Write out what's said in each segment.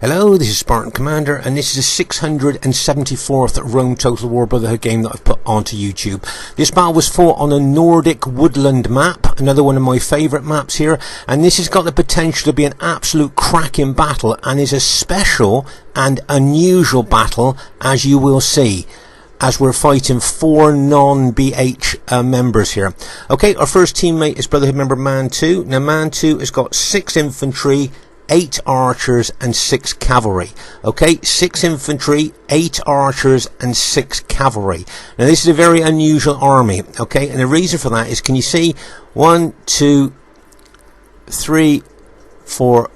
Hello, this is Spartan Commander, and this is the 674th Rome Total War Brotherhood game that I've put onto YouTube. This battle was fought on a Nordic woodland map, another one of my favourite maps here, and this has got the potential to be an absolute cracking battle, and is a special and unusual battle, as you will see, as we're fighting 4 non-BH members here. Okay, our first teammate is Brotherhood member Man 2. Now Man 2 has got 6 infantry, 8 archers and 6 cavalry. Okay, 6 infantry, 8 archers and 6 cavalry. Now this is a very unusual army. Okay, and the reason for that is, can you see 1, 2, 3, 4,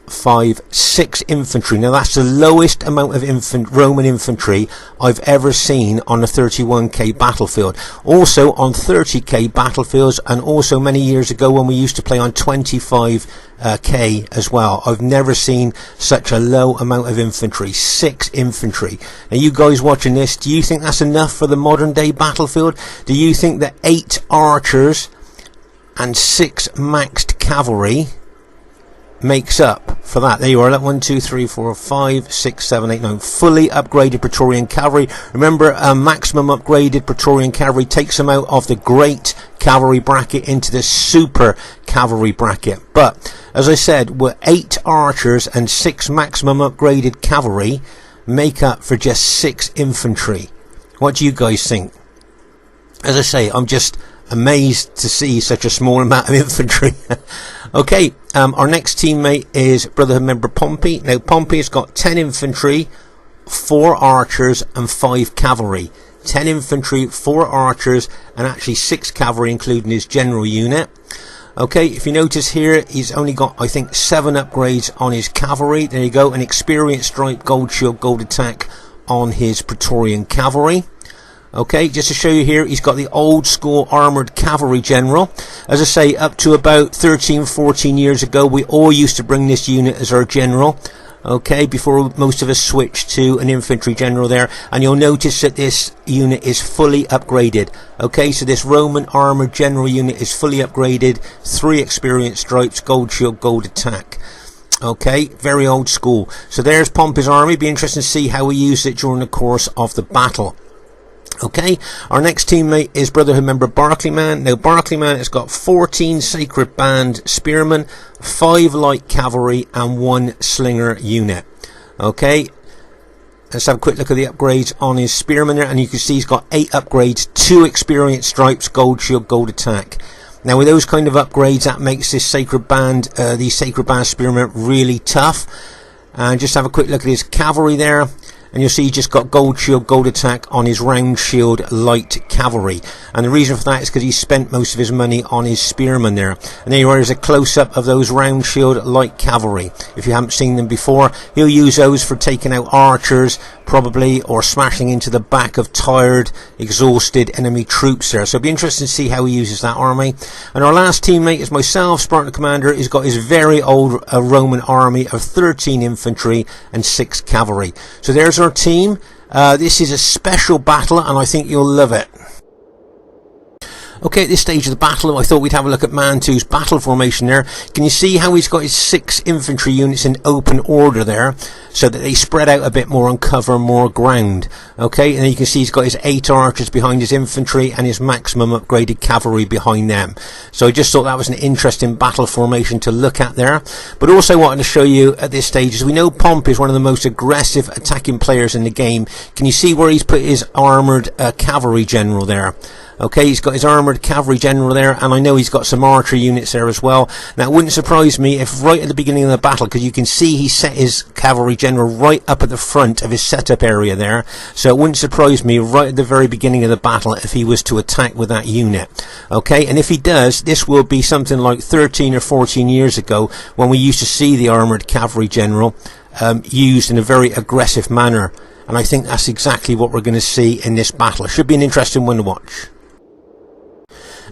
5, 6 infantry. Now that's the lowest amount of Roman infantry I've ever seen on a 31k battlefield. Also on 30k battlefields, and also many years ago when we used to play on 25k as well. I've never seen such a low amount of infantry. 6 infantry. Now you guys watching this, do you think that's enough for the modern day battlefield? Do you think that 8 archers and 6 maxed cavalry makes up for that? There you are. 1, 2, 3, 4, 5, 6, 7, 8, 9 fully upgraded Praetorian cavalry. Remember, maximum upgraded Praetorian cavalry takes them out of the great cavalry bracket into the super cavalry bracket. But as I said, we're 8 archers and 6 maximum upgraded cavalry make up for just 6 infantry. What do you guys think? As I say, I'm just amazed to see such a small amount of infantry. Okay, our next teammate is Brotherhood member Pompey. Now Pompey has got 10 infantry, 4 archers and 5 cavalry. 10 infantry, 4 archers and actually 6 cavalry including his general unit. Okay, if you notice here, he's only got, I think, 7 upgrades on his cavalry. There you go, an experienced stripe, gold shield, gold attack on his Praetorian cavalry. Okay, just to show you here, he's got the old school armoured cavalry general. As I say, up to about 13-14 years ago, we all used to bring this unit as our general. Okay, before most of us switched to an infantry general there. And you'll notice that this unit is fully upgraded. Okay, so this Roman armoured general unit is fully upgraded. 3 experienced stripes, gold shield, gold attack. Okay, very old school. So there's Pompey's army. Be interesting to see how we use it during the course of the battle. Okay, our next teammate is Brotherhood member Barclayman. Now Barclayman has got 14 Sacred Band spearmen, 5 light cavalry and 1 slinger unit. Okay, let's have a quick look at the upgrades on his spearmen there, and you can see he's got 8 upgrades, 2 experienced stripes, gold shield, gold attack. Now with those kind of upgrades, that makes this Sacred Band, these Sacred Band spearmen really tough. And just have a quick look at his cavalry there. And you'll see he just got gold shield, gold attack on his round shield light cavalry. And the reason for that is because he spent most of his money on his spearmen there. And there you are, there's a close-up of those round shield light cavalry. If you haven't seen them before, he'll use those for taking out archers, probably, or smashing into the back of tired, exhausted enemy troops there. So it'll be interesting to see how he uses that army. And our last teammate is myself, Spartan Commander. He's got his very old Roman army of 13 infantry and 6 cavalry. So there's our team. This is a special battle and I think you'll love it. Okay, at this stage of the battle, I thought we'd have a look at Man 2's battle formation there. Can you see how he's got his 6 infantry units in open order there, so that they spread out a bit more and cover more ground? Okay, and then you can see he's got his 8 archers behind his infantry and his maximum upgraded cavalry behind them. So I just thought that was an interesting battle formation to look at there. But also wanted to show you at this stage, as we know Pompey is one of the most aggressive attacking players in the game. Can you see where he's put his armoured cavalry general there? Okay, he's got his armoured cavalry general there, and I know he's got some archery units there as well. Now, it wouldn't surprise me if right at the beginning of the battle, because you can see he set his cavalry general right up at the front of his setup area there, so it wouldn't surprise me right at the very beginning of the battle if he was to attack with that unit. Okay, and if he does, this will be something like 13 or 14 years ago when we used to see the armoured cavalry general used in a very aggressive manner. And I think that's exactly what we're going to see in this battle. It should be an interesting one to watch.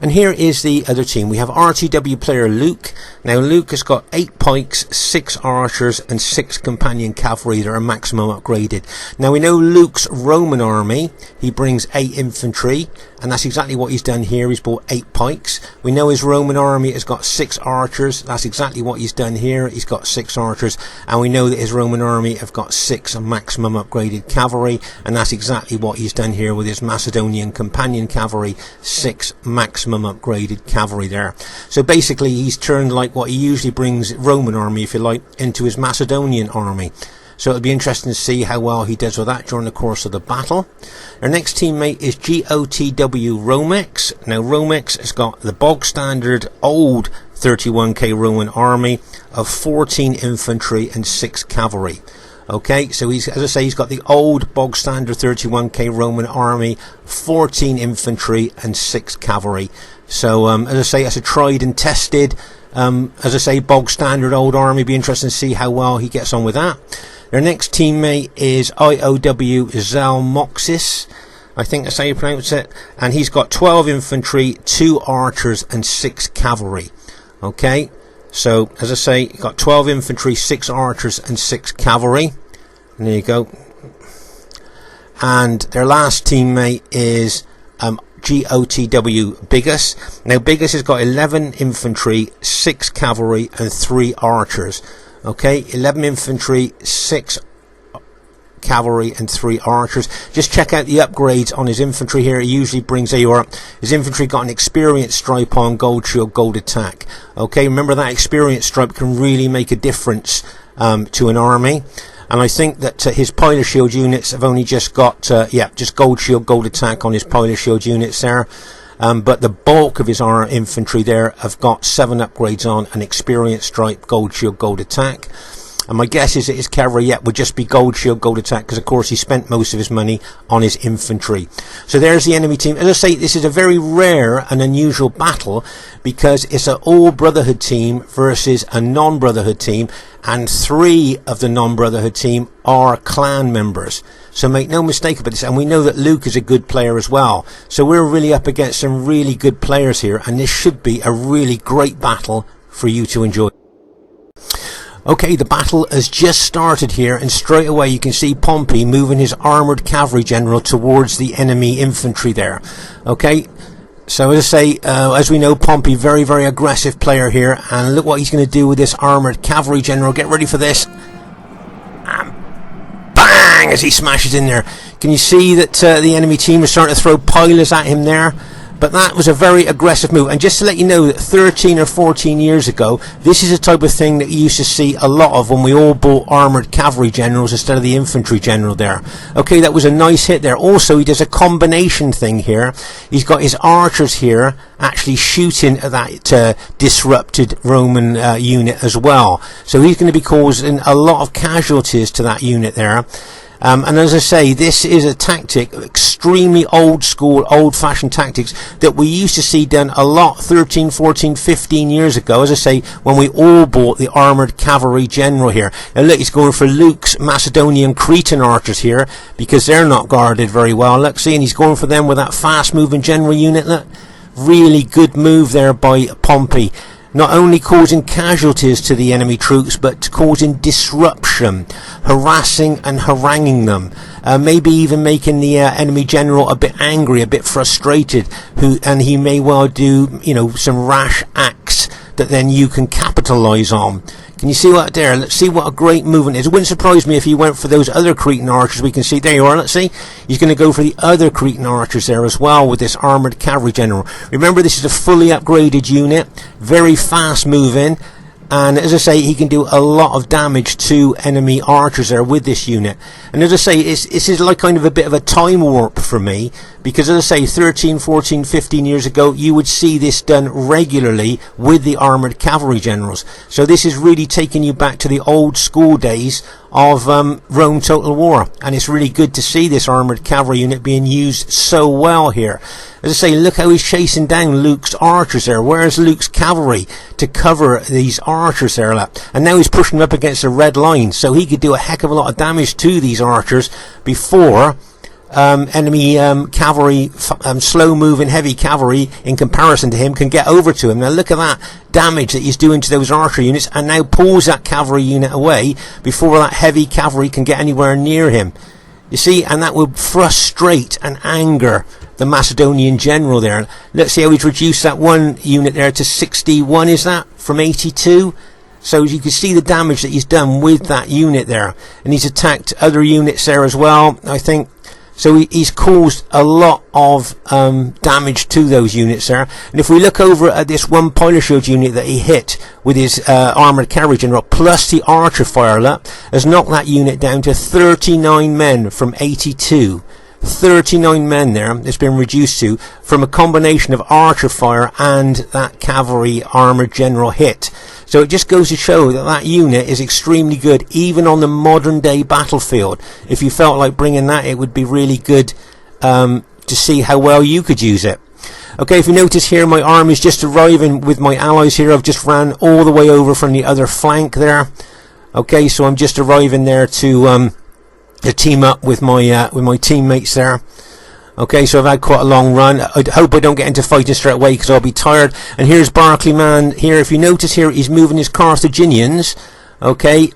And here is the other team. We have RTW player Luke. Now Luke has got 8 pikes, 6 archers and 6 companion cavalry that are maximum upgraded. Now we know Luke's Roman army, he brings 8 infantry, and that's exactly what he's done here. He's bought 8 pikes. We know his Roman army has got 6 archers. That's exactly what he's done here. He's got 6 archers, and we know that his Roman army have got 6 maximum upgraded cavalry, and that's exactly what he's done here with his Macedonian companion cavalry, 6 maximum upgraded cavalry there. So basically he's turned like what he usually brings Roman army, if you like, into his Macedonian army. So it'll be interesting to see how well he does with that during the course of the battle. Our next teammate is GOTW Romex. Now Romex has got the bog standard old 31k Roman army of 14 infantry and 6 cavalry. Okay, so he's, as I say, he's got the old bog standard 31k Roman army, 14 infantry and 6 cavalry. So as I say, that's a tried and tested, as I say, bog standard old army. Be interesting to see how well he gets on with that. Their next teammate is IOW Zalmoxis, I think that's how you pronounce it, and he's got 12 infantry, 2 archers and 6 cavalry. Okay, so as I say, you've got 12 infantry, 6 archers and 6 cavalry. And there you go. And their last teammate is GOTW Bigus. Now Bigus has got 11 infantry, 6 cavalry and 3 archers. Okay, 11 infantry, 6 cavalry and 3 archers. Just check out the upgrades on his infantry here. He usually brings his infantry got an experience stripe on, gold shield, gold attack. Okay, remember that experience stripe can really make a difference to an army. And I think that his pilot shield units have only just got just gold shield, gold attack on his pilot shield units there. But the bulk of his infantry there have got 7 upgrades on, an experience stripe, gold shield, gold attack. And my guess is that his cavalry would just be gold shield, gold attack, because of course he spent most of his money on his infantry. So there's the enemy team. As I say, this is a very rare and unusual battle because it's an all Brotherhood team versus a non-Brotherhood team, and 3 of the non-Brotherhood team are clan members. So make no mistake about this, and we know that Luke is a good player as well. So we're really up against some really good players here, and this should be a really great battle for you to enjoy. Okay, the battle has just started here, and straight away you can see Pompey moving his armoured cavalry general towards the enemy infantry there. Okay, so as I say, as we know, Pompey, very, very aggressive player here, and look what he's going to do with this armoured cavalry general. Get ready for this. And bang, as he smashes in there. Can you see that the enemy team is starting to throw pilers at him there? But that was a very aggressive move. And just to let you know that 13 or 14 years ago, this is a type of thing that you used to see a lot of when we all bought armoured cavalry generals instead of the infantry general there. Okay, that was a nice hit there. Also, he does a combination thing here. He's got his archers here actually shooting at that disrupted Roman unit as well. So he's going to be causing a lot of casualties to that unit there. And as I say, this is a tactic, extremely old school, old fashioned tactics that we used to see done a lot 13, 14, 15 years ago, as I say, when we all bought the armoured cavalry general here. Now look, he's going for Luke's Macedonian Cretan archers here because they're not guarded very well. Look, see, and he's going for them with that fast moving general unit. Look, really good move there by Pompey. Not only causing casualties to the enemy troops, but causing disruption, harassing and haranguing them, maybe even making the enemy general a bit angry, a bit frustrated, and he may well do, some rash acts that then you can capitalise on. Can you see what there? Let's see what a great movement is. It wouldn't surprise me if he went for those other Cretan archers. We can see, there you are, let's see. He's going to go for the other Cretan archers there as well with this armoured cavalry general. Remember, this is a fully upgraded unit, very fast moving, and as I say, he can do a lot of damage to enemy archers there with this unit. And as I say, this is like kind of a bit of a time warp for me, because as I say, 13, 14, 15 years ago, you would see this done regularly with the armoured cavalry generals. So this is really taking you back to the old school days of Rome Total War, and it's really good to see this armoured cavalry unit being used so well here. As I say, look how he's chasing down Luke's archers there. Where's Luke's cavalry to cover these archers there? And now he's pushing them up against the red line, so he could do a heck of a lot of damage to these archers before enemy cavalry, slow moving heavy cavalry in comparison to him, can get over to him. Now look at that damage that he's doing to those archer units, and now pulls that cavalry unit away before that heavy cavalry can get anywhere near him. You see, and that would frustrate and anger the Macedonian general there. Let's see how he's reduced that one unit there to 61, is that, from 82? So you can see the damage that he's done with that unit there. And he's attacked other units there as well, I think. So he's caused a lot of damage to those units there. And if we look over at this one pilot shield unit that he hit with his armoured cavalry general, plus the archer fire, has knocked that unit down to 39 men from 82. 39 men there it's been reduced to, from a combination of archer fire and that cavalry armoured general hit. So it just goes to show that that unit is extremely good, even on the modern day battlefield. If you felt like bringing that, it would be really good to see how well you could use it. Okay, if you notice here, my army is just arriving with my allies here. I've just ran all the way over from the other flank there. Okay, so I'm just arriving there to team up with my teammates there. Okay, so I've had quite a long run. I hope I don't get into fighting straight away, because I'll be tired. And here's Barclay Man here. If you notice here, he's moving his Carthaginians, okay,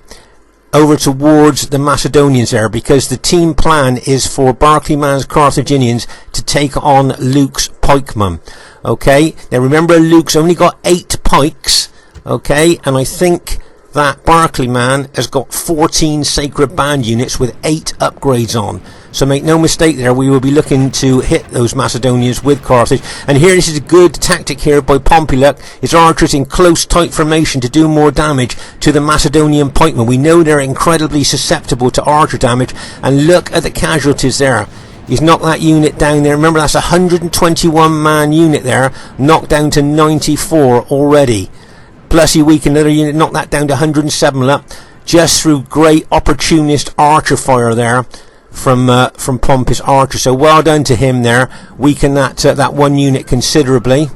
over towards the Macedonians there, because the team plan is for Barclay Man's Carthaginians to take on Luke's pikemen. Okay, now remember, Luke's only got 8 pikes, okay, and I think that Barclay Man has got 14 Sacred Band units with 8 upgrades on. So make no mistake there, we will be looking to hit those Macedonians with Carthage. And here, this is a good tactic here by Pompeyluck. His archers in close, tight formation to do more damage to the Macedonian pikemen. We know they're incredibly susceptible to archer damage. And look at the casualties there. He's knocked that unit down there. Remember, that's a 121 man unit there, knocked down to 94 already. Plus he weakened another unit, knocked that down to 107 just through great opportunist archer fire there from Pompey's archer. So well done to him there, weakened that one unit considerably.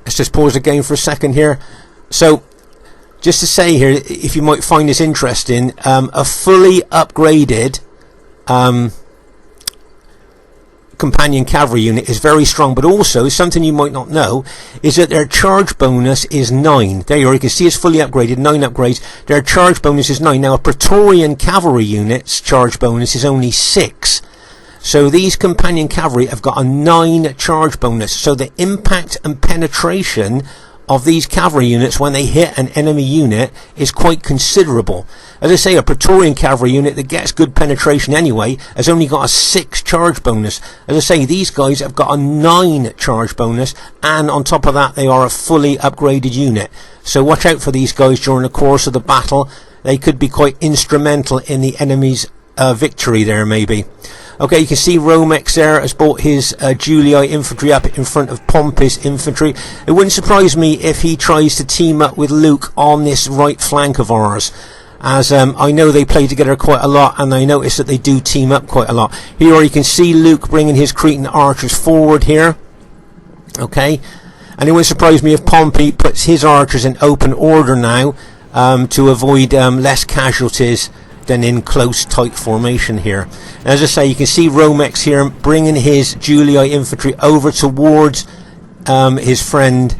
Let's just pause the game for a second here. So just to say here, if you might find this interesting, a fully upgraded companion cavalry unit is very strong, but also something you might not know is that their charge bonus is 9. There you are, you can see it's fully upgraded, 9 upgrades. Their charge bonus is 9. Now a Praetorian cavalry unit's charge bonus is only 6. So these companion cavalry have got a 9 charge bonus. So the impact and penetration of these cavalry units when they hit an enemy unit is quite considerable. As I say, a Praetorian cavalry unit that gets good penetration anyway has only got a 6 charge bonus. As I say, these guys have got a 9 charge bonus, and on top of that they are a fully upgraded unit. So watch out for these guys during the course of the battle. They could be quite instrumental in the enemy's victory there, maybe. Okay, you can see Romex there has brought his Julii infantry up in front of Pompey's infantry. It wouldn't surprise me if he tries to team up with Luke on this right flank of ours, as I know they play together quite a lot, and I notice that they do team up quite a lot. Here you can see Luke bringing his Cretan archers forward here. Okay, and it wouldn't surprise me if Pompey puts his archers in open order now to avoid less casualties than in close, tight formation here. And as I say, you can see Romex here bringing his Julii infantry over towards his friend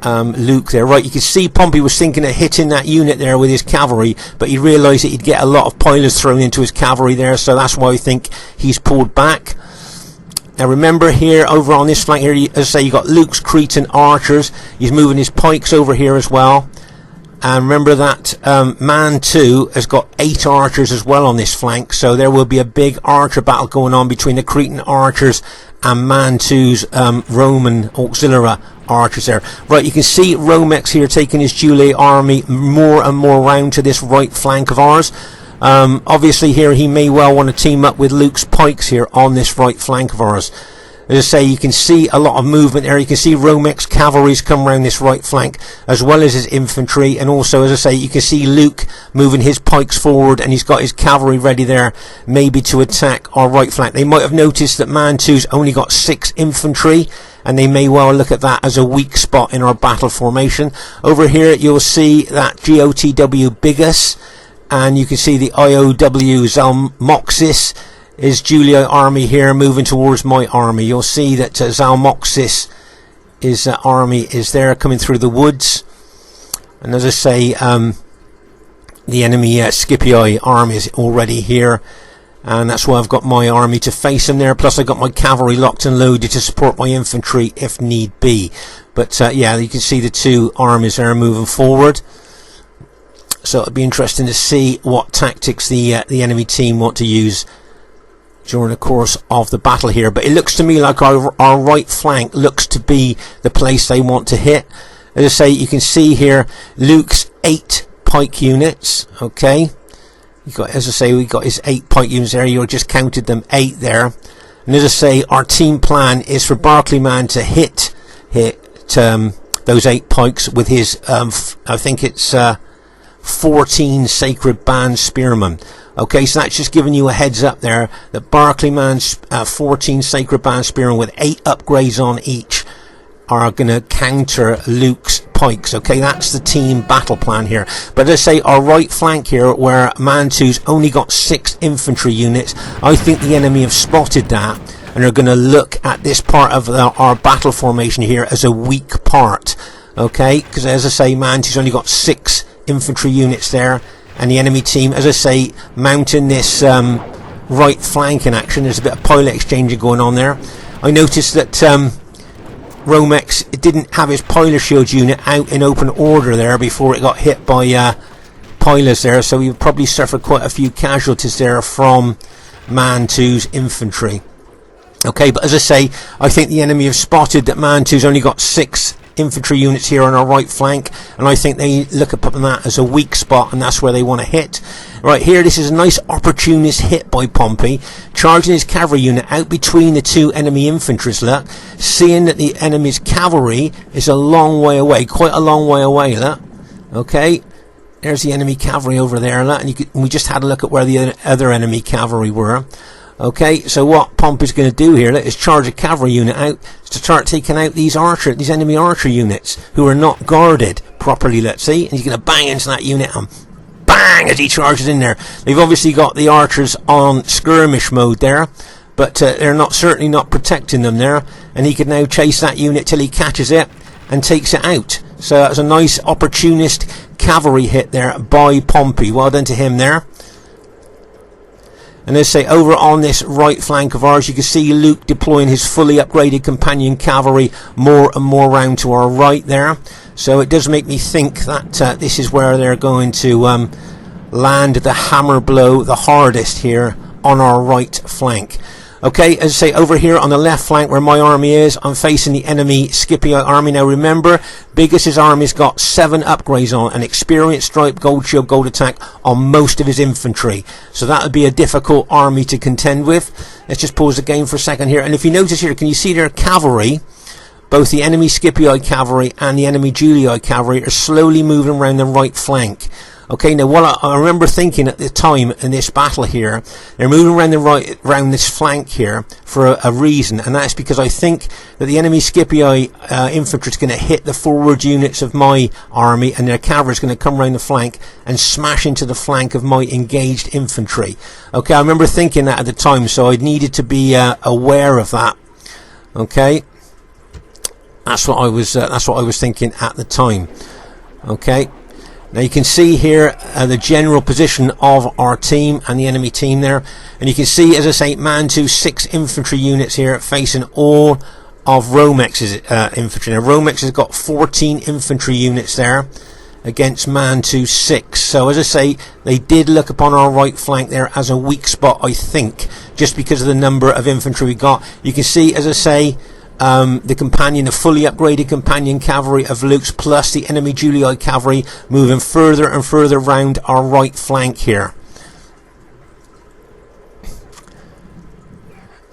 Luke there. Right, you can see Pompey was thinking of hitting that unit there with his cavalry, but he realised that he'd get a lot of pilots thrown into his cavalry there, so that's why I think he's pulled back. Now remember here, over on this flank here, as I say, you got Luke's Cretan archers. He's moving his pikes over here as well. And remember that Man 2 has got 8 archers as well on this flank, so there will be a big archer battle going on between the Cretan archers and Man 2's Roman auxiliary archers there. Right, you can see Romex here taking his Julii army more and more round to this right flank of ours. Obviously here he may well want to team up with Luke's pikes here on this right flank of ours. As I say, you can see a lot of movement there. You can see Romex cavalry's come around this right flank, as well as his infantry, and also, as I say, you can see Luke moving his pikes forward, and he's got his cavalry ready there, maybe to attack our right flank. They might have noticed that Man 2's only got 6 infantry, and they may well look at that as a weak spot in our battle formation. Over here, you'll see that GOTW Bigus and you can see the IOW Zalmoxis is Julii army here moving towards my army. You'll see that Zalmoxis is army is there coming through the woods, and as I say, the enemy Scipii army is already here, and that's why I've got my army to face them there. Plus I've got my cavalry locked and loaded to support my infantry if need be. But yeah, you can see the two armies there moving forward. So it'd be interesting to see what tactics the enemy team want to use during the course of the battle here. But it looks to me like our right flank looks to be the place they want to hit. As I say, you can see here Luke's 8 pike units. Okay, you got, as I say, we got his 8 pike units there. You just counted them, 8 there. And as I say, our team plan is for Barclayman to hit those 8 pikes with his I think it's 14 sacred band spearmen. Okay, so that's just giving you a heads up there that Barclayman's 14 sacred band spearmen with 8 upgrades on each are going to counter Luke's pikes. Okay, that's the team battle plan here. But as I say, our right flank here, where Mantu's only got 6 infantry units, I think the enemy have spotted that and are going to look at this part of our battle formation here as a weak part. Okay, because as I say, Mantu's only got 6 infantry units there, and the enemy team, as I say, mounting this right flank in action. There's a bit of pilot exchanging going on there. I noticed that Romex didn't have his pilot shield unit out in open order there before it got hit by pilots there, so he probably suffered quite a few casualties there from Mantu's infantry. Okay, but as I say, I think the enemy have spotted that Mantu's only got 6 infantry units here on our right flank, and I think they look upon that as a weak spot, and that's where they want to hit. Right here, this is a nice opportunist hit by Pompey, charging his cavalry unit out between the 2 enemy infantries, look, seeing that the enemy's cavalry is a long way away, quite a long way away, look. Okay, there's the enemy cavalry over there, look, and we just had a look at where the other enemy cavalry were. Okay, so what Pompey's going to do here is charge a cavalry unit out to start taking out these enemy archer units who are not guarded properly, let's see. And he's going to bang into that unit and bang as he charges in there. They've obviously got the archers on skirmish mode there, but they're certainly not protecting them there. And he can now chase that unit till he catches it and takes it out. So that was a nice opportunist cavalry hit there by Pompey. Well done to him there. And as I say, over on this right flank of ours, you can see Luke deploying his fully upgraded companion cavalry more and more round to our right there. So it does make me think that this is where they're going to land the hammer blow the hardest here on our right flank. Okay, as I say, over here on the left flank where my army is, I'm facing the enemy Scipii army. Now remember, Biggis's army's got 7 upgrades on, an experienced stripe, gold shield, gold attack on most of his infantry. So that would be a difficult army to contend with. Let's just pause the game for a second here. And if you notice here, can you see their cavalry? Both the enemy Scipii cavalry and the enemy Julii cavalry are slowly moving around the right flank. Okay, now what I remember thinking at the time in this battle here, they're moving around this flank here for a reason, and that's because I think that the enemy Scipii infantry is going to hit the forward units of my army, and their cavalry is going to come around the flank and smash into the flank of my engaged infantry. Okay, I remember thinking that at the time, so I needed to be aware of that. Okay, that's what I was thinking at the time. Okay. Now you can see here the general position of our team and the enemy team there, and you can see, as I say, Mantu's 6 infantry units here facing all of Romex's infantry. Now Romex has got 14 infantry units there against Mantu's 6. So as I say, they did look upon our right flank there as a weak spot, I think, just because of the number of infantry we got. You can see, as I say, the fully upgraded companion cavalry of Luke's plus the enemy Julii cavalry moving further and further round our right flank here.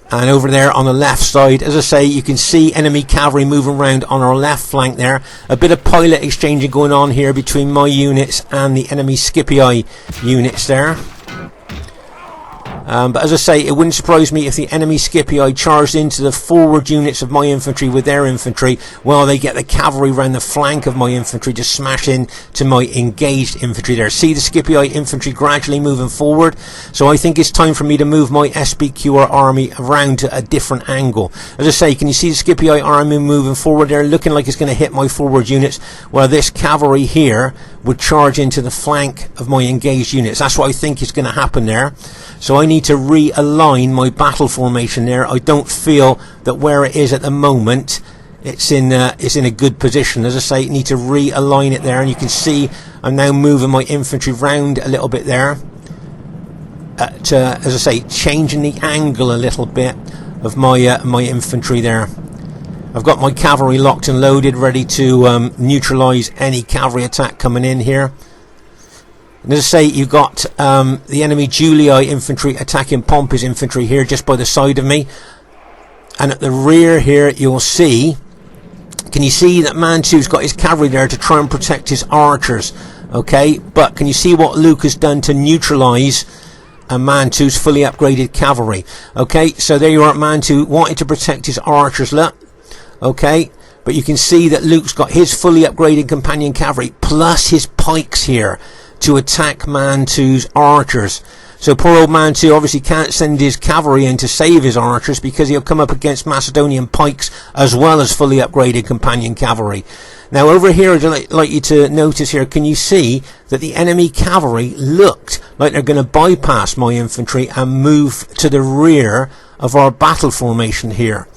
And over there on the left side, as I say, you can see enemy cavalry moving around on our left flank there. A bit of pilot exchanging going on here between my units and the enemy Scipii units there. But as I say, it wouldn't surprise me if the enemy Scipii charged into the forward units of my infantry with their infantry, while they get the cavalry round the flank of my infantry to smash in to my engaged infantry there. See the Scipii infantry gradually moving forward. So I think it's time for me to move my SBQR army around to a different angle. As I say, can you see the Scipii army moving forward there, looking like it's going to hit my forward units, while this cavalry here would charge into the flank of my engaged units. That's what I think is going to happen there. So I need to realign my battle formation there. I don't feel that where it is at the moment it's in a good position. As I say, I need to realign it there, and you can see I'm now moving my infantry round a little bit there to, as I say, changing the angle a little bit of my my infantry there. I've got my cavalry locked and loaded, ready to neutralise any cavalry attack coming in here. And as I say, you've got the enemy Julii infantry attacking Pompey's infantry here just by the side of me. And at the rear here, you'll see, can you see that Mantu's got his cavalry there to try and protect his archers? Okay, but can you see what Luke has done to neutralise Mantu's fully upgraded cavalry? Okay, so there you are. Mantu wanted to protect his archers, look. Okay, but you can see that Luke's got his fully upgraded companion cavalry plus his pikes here to attack Mantu's archers. So poor old Mantu obviously can't send his cavalry in to save his archers, because he'll come up against Macedonian pikes as well as fully upgraded companion cavalry. Now over here, I'd like you to notice here, can you see that the enemy cavalry looked like they're going to bypass my infantry and move to the rear of our battle formation here?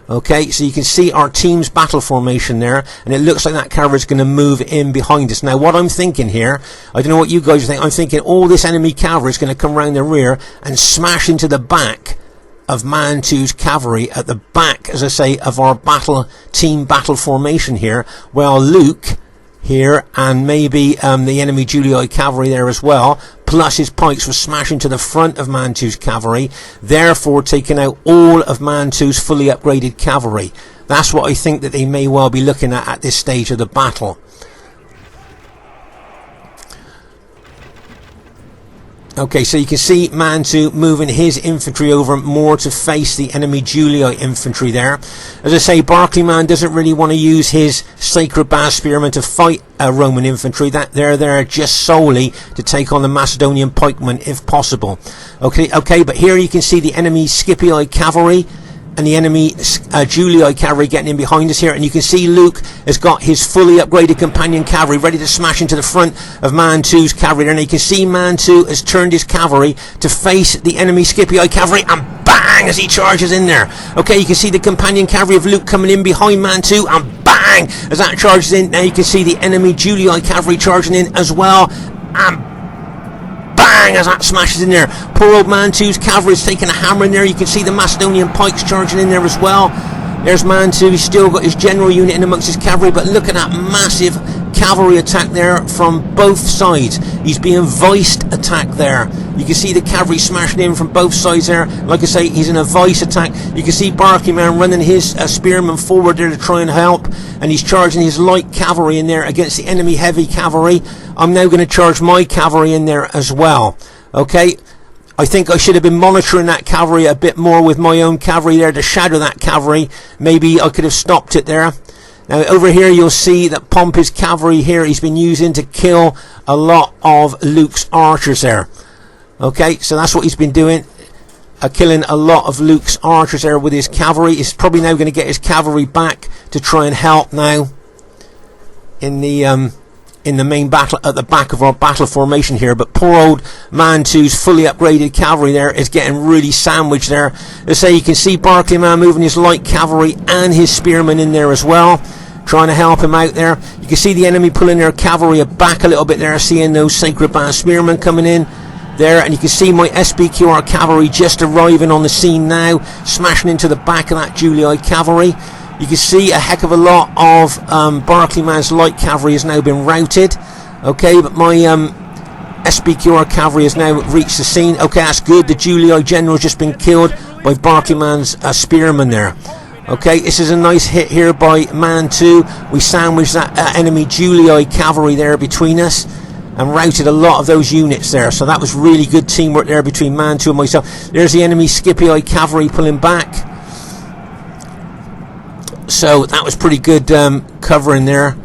Okay, so you can see our team's battle formation there, and it looks like that cavalry is going to move in behind us. Now, what I'm thinking here, I don't know what you guys think, I'm thinking all this enemy cavalry is going to come round the rear and smash into the back of Mantu's cavalry at the back, as I say, of our team battle formation here, while Luke here and maybe the enemy Julii cavalry there as well, plus his pikes, were smashing to the front of Mantu's cavalry, therefore taking out all of Mantu's fully upgraded cavalry. That's what I think that they may well be looking at this stage of the battle. Okay, so you can see Mantu moving his infantry over more to face the enemy Julii infantry there. As I say, Barclayman doesn't really want to use his Sacred Bath Spearmen to fight Roman infantry. That they're there just solely to take on the Macedonian pikemen if possible. Okay, but here you can see the enemy Scipii cavalry and the enemy Julii cavalry getting in behind us here, and you can see Luke has got his fully upgraded companion cavalry ready to smash into the front of Mantu's cavalry there, and you can see Mantu has turned his cavalry to face the enemy Scipii cavalry, and bang as he charges in there. Okay, you can see the companion cavalry of Luke coming in behind Mantu, and bang as that charges in. Now you can see the enemy Julii cavalry charging in as well, and bang as that smashes in there. Poor old Mantu's cavalry is taking a hammer in there. You can see the Macedonian pikes charging in there as well. There's Mantu. He's still got his general unit in amongst his cavalry, but look at that massive cavalry attack there from both sides. He's being viced attack there. You can see the cavalry smashing in from both sides there. Like I say, he's in a vice attack. You can see Barclayman running his spearmen forward there to try and help, and he's charging his light cavalry in there against the enemy heavy cavalry. I'm now going to charge my cavalry in there as well. Okay, I think I should have been monitoring that cavalry a bit more with my own cavalry there to shadow that cavalry. Maybe I could have stopped it there. Now over here you'll see that Pompey's cavalry here he's been using to kill a lot of Luke's archers there. Okay, so that's what he's been doing, killing a lot of Luke's archers there with his cavalry. He's probably now going to get his cavalry back to try and help now in the main battle at the back of our battle formation here. But poor old Mantu's fully upgraded cavalry there is getting really sandwiched there. As I say, you can see Barclayman moving his light cavalry and his spearmen in there as well, trying to help him out there. You can see the enemy pulling their cavalry back a little bit there, seeing those Sacred Bath Spearmen coming in there, and you can see my SBQR cavalry just arriving on the scene now, smashing into the back of that Julii cavalry. You can see a heck of a lot of Barclayman's light cavalry has now been routed. Okay, but my SBQR cavalry has now reached the scene. Okay, that's good. The Julii general has just been killed by Barclayman's spearmen there. Okay, this is a nice hit here by Mantu. We sandwiched that enemy Julii cavalry there between us. and routed a lot of those units there. So that was really good teamwork there between Man 2 and myself. There's the enemy Scipii cavalry pulling back. So that was pretty good covering there.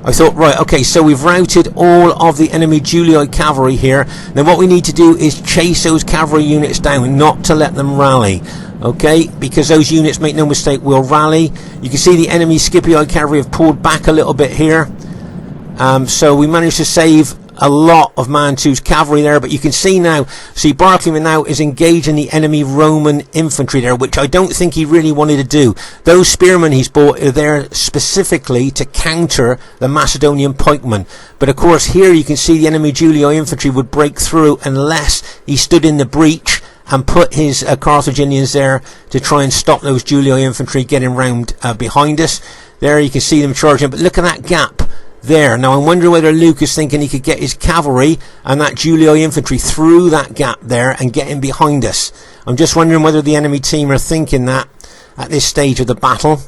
I thought, right, okay, so we've routed all of the enemy Julii cavalry here. Now what we need to do is chase those cavalry units down, not to let them rally. Okay, because those units, make no mistake, will rally. You can see the enemy Scipii cavalry have pulled back a little bit here. So we managed to save a lot of Man 2's cavalry there, but you can see now, Barclayman now is engaging the enemy Roman infantry there, which I don't think he really wanted to do. Those spearmen he's bought are there specifically to counter the Macedonian pikemen. But of course here you can see the enemy Julii infantry would break through unless he stood in the breach and put his Carthaginians there to try and stop those Julii infantry getting round behind us. There you can see them charging, but look at that gap there. Now I'm wondering whether Luke is thinking he could get his cavalry and that Julii infantry through that gap there and get in behind us. I'm just wondering whether the enemy team are thinking that at this stage of the battle.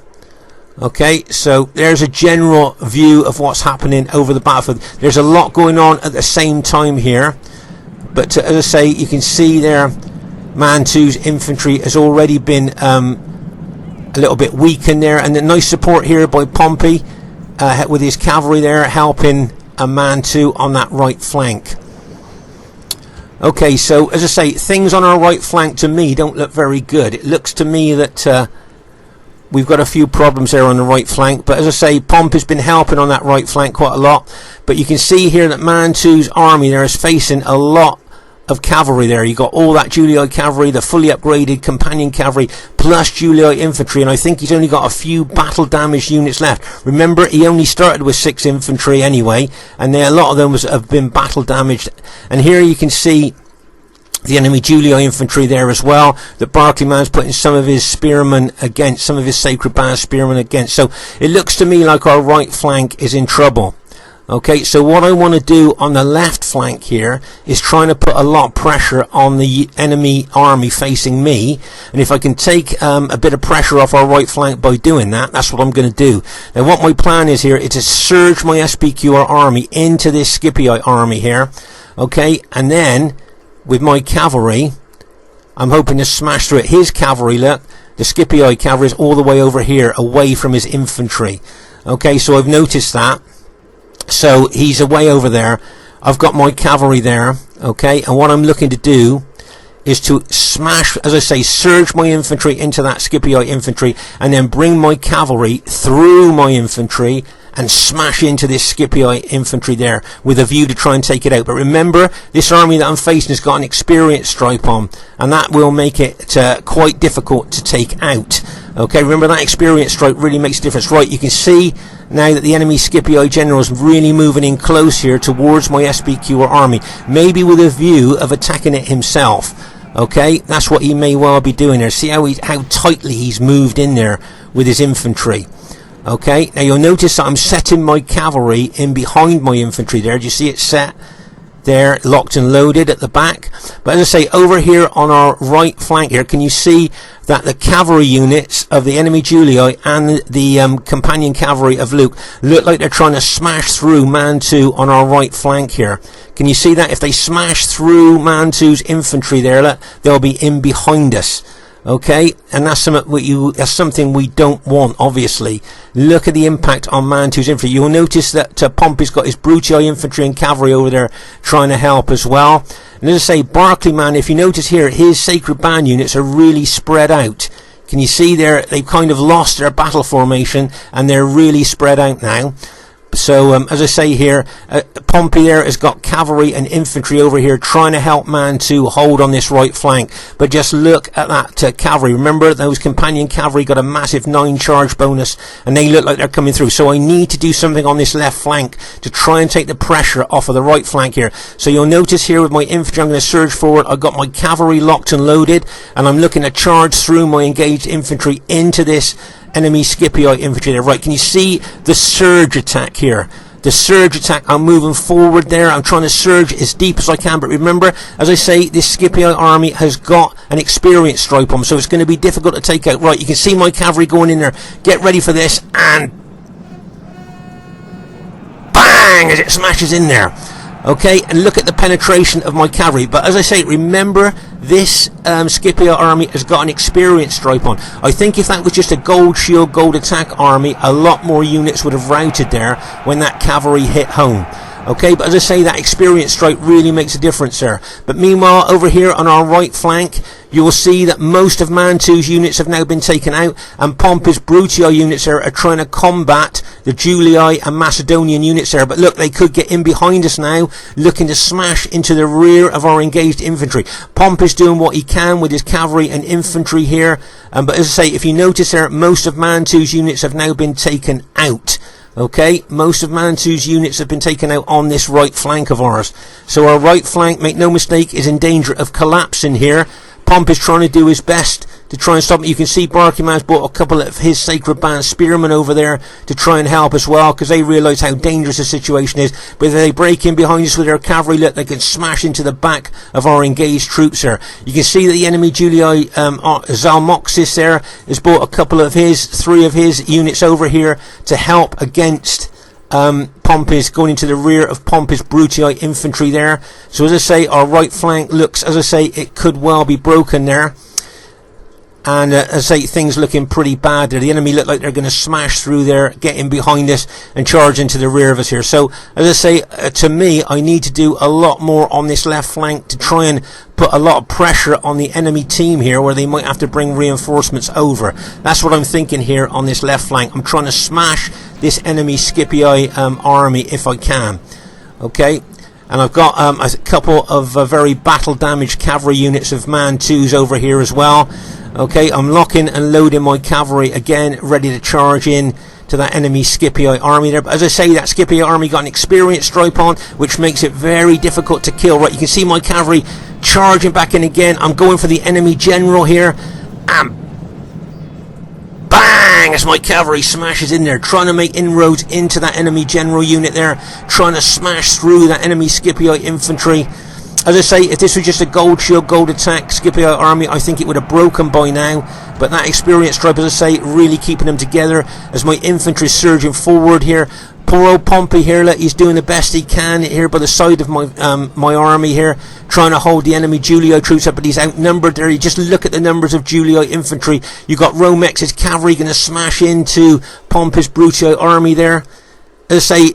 Okay, so there's a general view of what's happening over the battlefield. There's a lot going on at the same time here, but as I say, you can see there Man 2's infantry has already been a little bit weakened there, and the nice support here by Pompey with his cavalry there helping a Man 2 on that right flank. Okay, so as I say, things on our right flank to me don't look very good. It looks to me that we've got a few problems there on the right flank, but as I say, Pompey's been helping on that right flank quite a lot. But you can see here that Man 2's army there is facing a lot of cavalry there. You got all that Julii cavalry, the fully upgraded companion cavalry, plus Julii infantry, and I think he's only got a few battle damaged units left. Remember, he only started with 6 infantry anyway, and a lot of them have been battle damaged. And here you can see the enemy Julii infantry there as well, that Barclayman's putting some of his spearmen against, some of his sacred band spearmen against. So it looks to me like our right flank is in trouble. Okay, so what I want to do on the left flank here is trying to put a lot of pressure on the enemy army facing me, and if I can take a bit of pressure off our right flank by doing that, that's what I'm going to do. Now what my plan is here is to surge my SPQR army into this Scipii army here, okay, and then with my cavalry I'm hoping to smash through it. His cavalry, look, the Scipii cavalry is all the way over here away from his infantry. Okay, so I've noticed that. So he's away over there. I've got my cavalry there, okay, and what I'm looking to do is to smash, as I say, surge my infantry into that Scipii infantry and then bring my cavalry through my infantry and smash into this Scipii infantry there with a view to try and take it out. But remember, this army that I'm facing has got an experience stripe on, and that will make it quite difficult to take out. Okay, remember that experience stripe really makes a difference. Right, you can see now that the enemy Scipii general is really moving in close here towards my SPQR army, maybe with a view of attacking it himself. Okay, that's what he may well be doing there. See how tightly he's moved in there with his infantry. Okay, now you'll notice that I'm setting my cavalry in behind my infantry there. Do you see it set there, locked and loaded at the back? But as I say, over here on our right flank here, can you see that the cavalry units of the enemy Julii and the companion cavalry of Luke look like they're trying to smash through Man 2 on our right flank here? Can you see that? If they smash through Man 2's infantry there, look, they'll be in behind us. Okay, and that's something we don't want, obviously. Look at the impact on Man 2's infantry. You'll notice that Pompey's got his Brutii infantry and cavalry over there trying to help as well. And as I say, Barclayman, if you notice here, his sacred band units are really spread out. Can you see there? They've kind of lost their battle formation and they're really spread out now. So as I say here, Pompey there has got cavalry and infantry over here trying to help Man 2 hold on this right flank. But just look at that cavalry. Remember, those companion cavalry got a massive 9 charge bonus and they look like they're coming through. So I need to do something on this left flank to try and take the pressure off of the right flank here. So you'll notice here with my infantry, I'm going to surge forward. I've got my cavalry locked and loaded and I'm looking to charge through my engaged infantry into this enemy Scipii infantry there. Right, can you see the surge attack here? The surge attack, I'm moving forward there. I'm trying to surge as deep as I can. But remember, as I say, this Scipii army has got an experience stripe on, so it's going to be difficult to take out. Right, you can see my cavalry going in there. Get ready for this. And bang, as it smashes in there. Okay, and look at the penetration of my cavalry. But as I say, remember, this Scipio army has got an experience stripe on. I think if that was just a gold shield, gold attack army, a lot more units would have routed there when that cavalry hit home. Okay, but as I say, that experience stripe really makes a difference there. But meanwhile, over here on our right flank, you will see that most of Mantu's units have now been taken out, and Pompey's Brutii units there are trying to combat the Julii and Macedonian units there. But look, they could get in behind us now, looking to smash into the rear of our engaged infantry. Pompey's doing what he can with his cavalry and infantry here. But as I say, if you notice there, most of Mantu's units have now been taken out. Okay, most of Mantu's units have been taken out on this right flank of ours. So our right flank, make no mistake, is in danger of collapsing here. Pomp is trying to do his best to try and stop it. You can see Barclayman's brought a couple of his Sacred Band spearmen over there to try and help as well, because they realise how dangerous the situation is. But if they break in behind us with their cavalry, look, they can smash into the back of our engaged troops there. You can see that the enemy Julii Zalmoxis there has brought a couple of three of his units over here to help against Pompey's, going into the rear of Pompey's Brutii infantry there. So as I say, our right flank looks, as I say, it could well be broken there. And as I say, things looking pretty bad there. The enemy look like they're going to smash through there, get in behind us and charge into the rear of us here. So as I say, to me, I need to do a lot more on this left flank to try and put a lot of pressure on the enemy team here, where they might have to bring reinforcements over. That's what I'm thinking here on this left flank. I'm trying to smash this enemy Scipii army if I can. Okay. And I've got a couple of very battle damaged cavalry units of Mantus over here as well. Okay, I'm locking and loading my cavalry again, ready to charge in to that enemy Scipii army there. But as I say, that Scipii army got an experience stripe on, which makes it very difficult to kill. Right, you can see my cavalry charging back in again. I'm going for the enemy general here. Bang! As my cavalry smashes in there, trying to make inroads into that enemy general unit there, trying to smash through that enemy Scipii infantry. As I say, if this was just a gold shield, gold attack Scipii army, I think it would have broken by now. But that experience stripe, as I say, really keeping them together as my infantry surging forward here. Poor old Pompey here, look, he's doing the best he can here by the side of my army here, trying to hold the enemy Julii troops up, but he's outnumbered there. You just look at the numbers of Julii infantry. You got Romex's cavalry going to smash into Pompey's Brutii army there. As I say,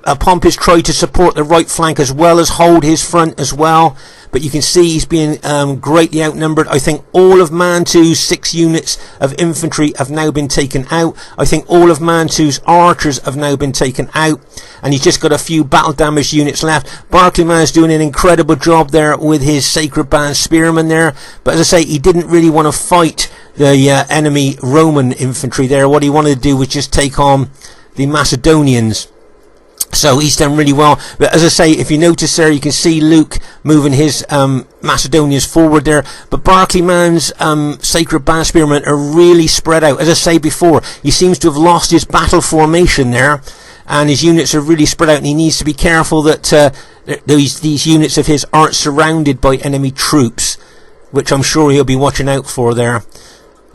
Pompey's tried to support the right flank as well as hold his front as well, but you can see he's being greatly outnumbered. I think all of Mantu's 6 units of infantry have now been taken out. I think all of Mantu's archers have now been taken out, and he's just got a few battle damaged units left. Barclayman's doing an incredible job there with his Sacred Band spearmen there, but as I say, he didn't really want to fight the enemy Roman infantry there. What he wanted to do was just take on the Macedonians. So he's done really well. But as I say, if you notice there, you can see Luke moving his Macedonians forward there. But Barclayman's Sacred Band spearmen are really spread out. As I say before, he seems to have lost his battle formation there, and his units are really spread out, and he needs to be careful that these units of his aren't surrounded by enemy troops, which I'm sure he'll be watching out for there.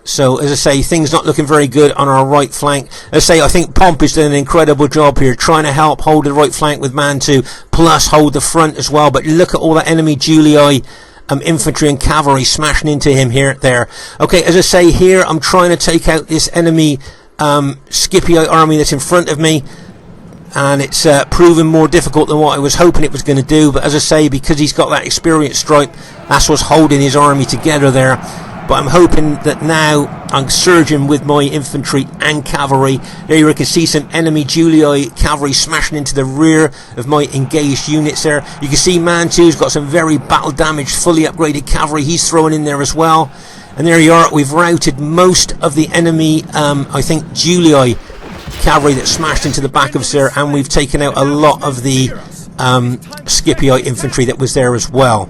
So, as I say, things not looking very good on our right flank. As I say, I think Pompey's done an incredible job here, trying to help hold the right flank with Mantu, plus hold the front as well. But look at all that enemy Julii infantry and cavalry smashing into him there. Okay, as I say, here I'm trying to take out this enemy Scipii army that's in front of me, and it's proven more difficult than what I was hoping it was going to do. But as I say, because he's got that experience stripe, that's what's holding his army together there. But I'm hoping that now I'm surging with my infantry and cavalry. There you can see some enemy Julii cavalry smashing into the rear of my engaged units there. You can see Mantu's got some very battle damaged, fully upgraded cavalry he's throwing in there as well. And there you are, we've routed most of the enemy, I think, Julii cavalry that smashed into the back of us there, and we've taken out a lot of the Scipii infantry that was there as well.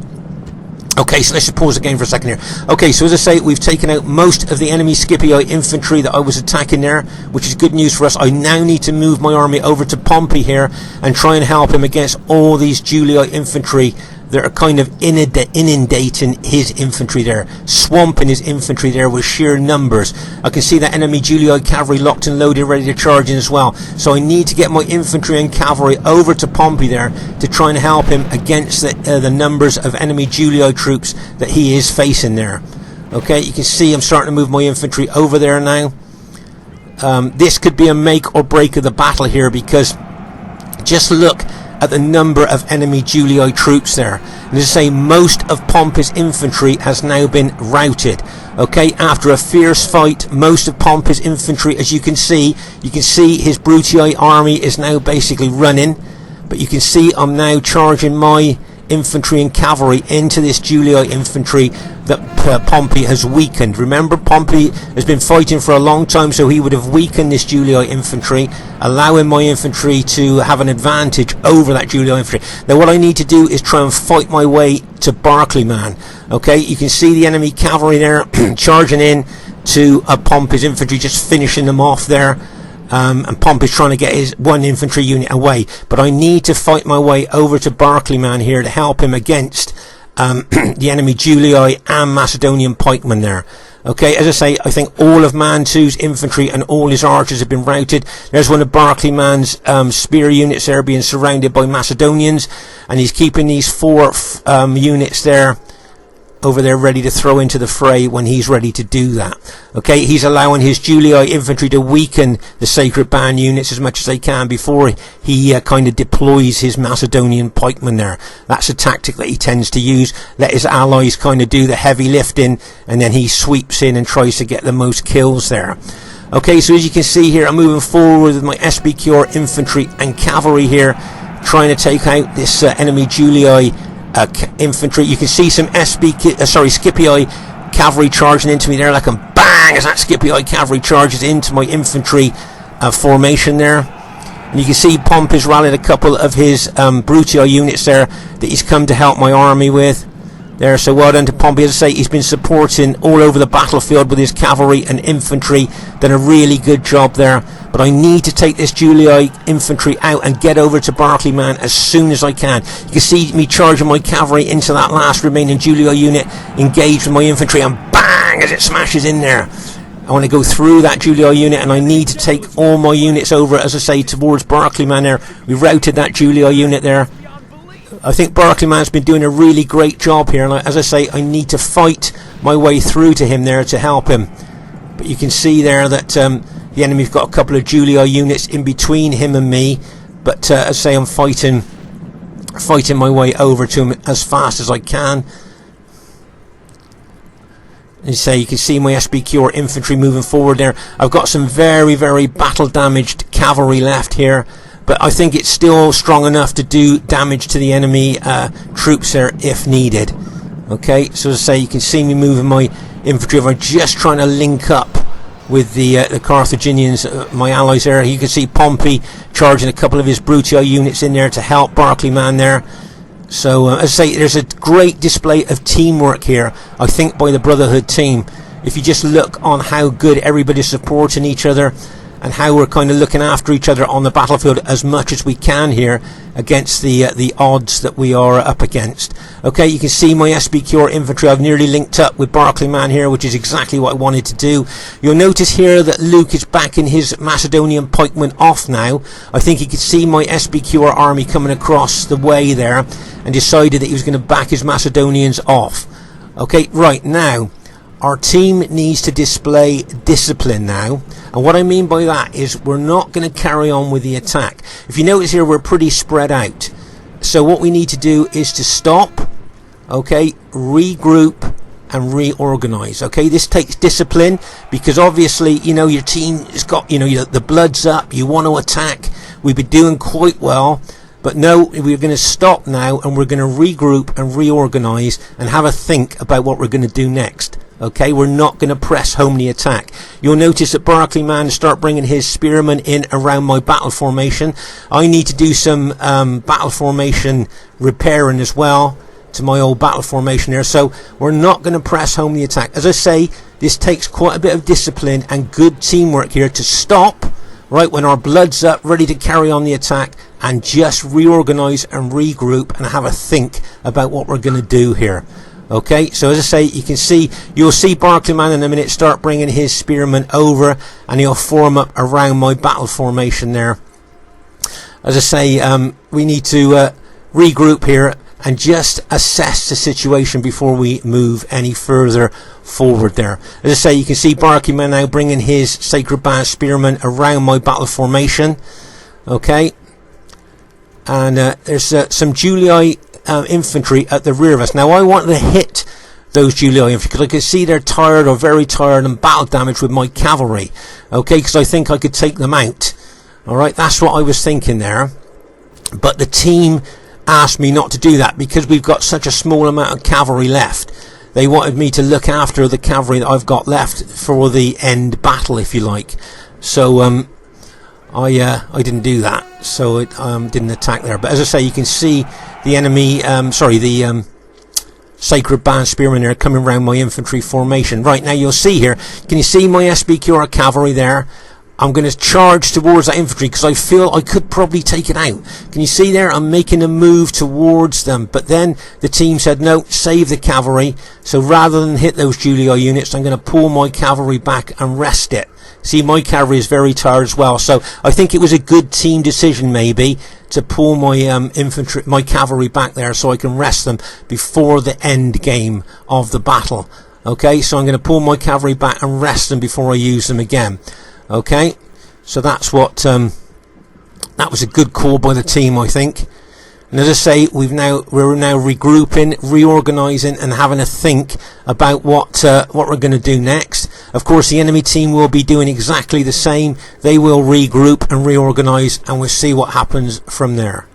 Okay, so let's just pause again for a second here. Okay, so as I say, we've taken out most of the enemy Scipii infantry that I was attacking there, which is good news for us. I now need to move my army over to Pompey here and try and help him against all these Julii infantry that are kind of inundating his infantry there, swamping his infantry there with sheer numbers. I can see that enemy Julii cavalry locked and loaded, ready to charge in as well. So I need to get my infantry and cavalry over to Pompey there to try and help him against the numbers of enemy Julii troops that he is facing there. Okay, you can see I'm starting to move my infantry over there now. This could be a make or break of the battle here, because just look at the number of enemy Julii troops there. And as I say, most of Pompey's infantry has now been routed. Okay, after a fierce fight, most of Pompey's infantry, as you can see his Brutii army is now basically running. But you can see I'm now charging my infantry and cavalry into this Julii infantry that Pompey has weakened. Remember, Pompey has been fighting for a long time, so he would have weakened this Julii infantry, allowing my infantry to have an advantage over that Julii infantry. Now what I need to do is try and fight my way to Barclayman. Okay, you can see the enemy cavalry there charging in to Pompey's infantry, just finishing them off there. And Pompey's trying to get his one infantry unit away, but I need to fight my way over to Barclayman here to help him against the enemy Julii and Macedonian pikemen there. Okay, as I say, I think all of Mantu's infantry and all his archers have been routed. There's one of Barclayman's spear units there being surrounded by Macedonians, and he's keeping these 4 units there over there ready to throw into the fray when he's ready to do that. Okay, he's allowing his Julii infantry to weaken the Sacred Band units as much as they can before he kind of deploys his Macedonian pikemen there. That's a tactic that he tends to use. Let his allies kind of do the heavy lifting, and then he sweeps in and tries to get the most kills there. Okay, so as you can see here, I'm moving forward with my SBQR infantry and cavalry here, trying to take out this enemy Julii infantry. You can see some Scipii cavalry charging into me there, like a bang as that Scipii cavalry charges into my infantry formation there. And you can see Pompey's rallied a couple of his Brutii units there that he's come to help my army with there. So well done to Pompey. As I say, he's been supporting all over the battlefield with his cavalry and infantry, done a really good job there. But I need to take this Julii infantry out and get over to Barclayman as soon as I can. You can see me charging my cavalry into that last remaining Julii unit, engaged with my infantry, and bang as it smashes in there. I want to go through that Julii unit, and I need to take all my units over, as I say, towards Barclayman there. We routed that Julii unit there. I think Barclayman's been doing a really great job here, and as I say, I need to fight my way through to him there to help him. But you can see there that the enemy's got a couple of Julii units in between him and me. But as I say, I'm fighting my way over to him as fast as I can. As I say, you can see my SBQR infantry moving forward there. I've got some very, very battle damaged cavalry left here, but I think it's still strong enough to do damage to the enemy troops there if needed. Okay, so as I say, you can see me moving my infantry. I'm just trying to link up with the Carthaginians, my allies there. You can see Pompey charging a couple of his Brutii units in there to help Barclayman there. So as I say, there's a great display of teamwork here, I think, by the Brotherhood team. If you just look on how good everybody's supporting each other and how we're kind of looking after each other on the battlefield as much as we can here against the odds that we are up against. Okay, you can see my SBQR infantry. I've nearly linked up with Barclayman here, which is exactly what I wanted to do. You'll notice here that Luke is backing his Macedonian pikemen off now. I think he could see my SBQR army coming across the way there and decided that he was going to back his Macedonians off. Okay, right now our team needs to display discipline now, and what I mean by that is we're not going to carry on with the attack. If you notice here, we're pretty spread out, so what we need to do is to stop, okay, regroup and reorganize. Okay, this takes discipline, because obviously, you know, your team has got, you know, the blood's up, you want to attack. We've been doing quite well, but no, we're going to stop now and we're going to regroup and reorganize and have a think about what we're going to do next. Okay, we're not going to press home the attack. You'll notice that Barclayman start bringing his spearmen in around my battle formation. I need to do some battle formation repairing as well to my old battle formation there. So we're not going to press home the attack. As I say, this takes quite a bit of discipline and good teamwork here to stop right when our blood's up, ready to carry on the attack, and just reorganize and regroup and have a think about what we're going to do here. Okay, so as I say, you'll see Barclayman in a minute start bringing his spearmen over, and he'll form up around my battle formation there. As I say, we need to regroup here and just assess the situation before we move any further forward there. As I say, you can see Barclayman now bringing his Sacred Band spearmen around my battle formation. Okay, and there's some Julii infantry at the rear of us. Now I want to hit those Julii infantry because I can see they're tired or very tired and battle damaged with my cavalry. Okay, because I think I could take them out. Alright, that's what I was thinking there. But the team asked me not to do that because we've got such a small amount of cavalry left. They wanted me to look after the cavalry that I've got left for the end battle, if you like. So I didn't do that, so it didn't attack there. But as I say, you can see the enemy, the Sacred Band spearmen there coming around my infantry formation. Right, now you'll see here, can you see my SBQR cavalry there? I'm going to charge towards that infantry because I feel I could probably take it out. Can you see there? I'm making a move towards them. But then the team said, no, save the cavalry. So rather than hit those Julii units, I'm going to pull my cavalry back and rest it. See, my cavalry is very tired as well. So I think it was a good team decision maybe to pull my cavalry back there so I can rest them before the end game of the battle. Okay, so I'm going to pull my cavalry back and rest them before I use them again. Okay, so that's what that was a good call by the team, I think. And as I say, we're now regrouping, reorganising, and having a think about what we're going to do next. Of course, the enemy team will be doing exactly the same. They will regroup and reorganise, and we'll see what happens from there.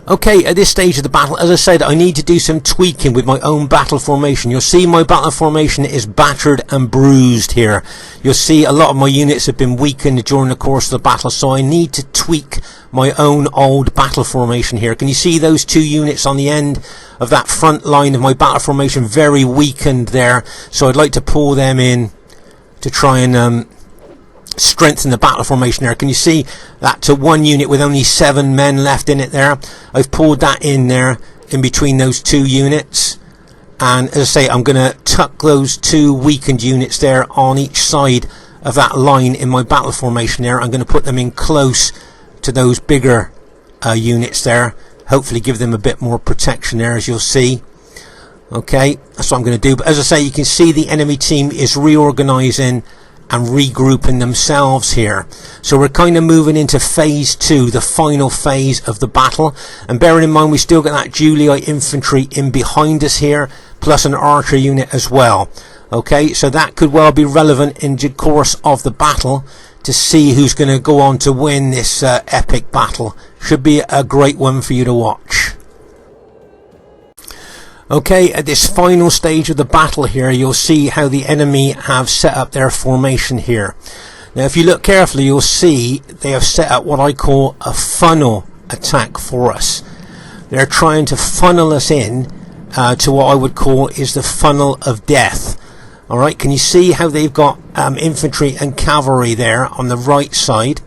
Okay, at this stage of the battle, as I said, I need to do some tweaking with my own battle formation. You'll see my battle formation is battered and bruised here. You'll see a lot of my units have been weakened during the course of the battle, so I need to tweak my own old battle formation here. Can you see those two units on the end of that front line of my battle formation very weakened there? So I'd like to pull them in to try and strengthen the battle formation there. Can you see that to one unit with only 7 men left in it there? I've pulled that in there in between those two units, and as I say, I'm going to tuck those two weakened units there on each side of that line in my battle formation there. I'm going to put them in close to those bigger units there, hopefully give them a bit more protection there, as you'll see. Okay, that's what I'm going to do. But as I say, you can see the enemy team is reorganising and regrouping themselves here. So we're kind of moving into phase 2, the final phase of the battle. And bearing in mind we still got that Julii infantry in behind us here, plus an archer unit as well. Okay, so that could well be relevant in the course of the battle to see who's going to go on to win this epic battle. Should be a great one for you to watch. Okay, at this final stage of the battle here, you'll see how the enemy have set up their formation here. Now, if you look carefully, you'll see they have set up what I call a funnel attack for us. They're trying to funnel us in to what I would call is the funnel of death. Alright, can you see how they've got infantry and cavalry there on the right side,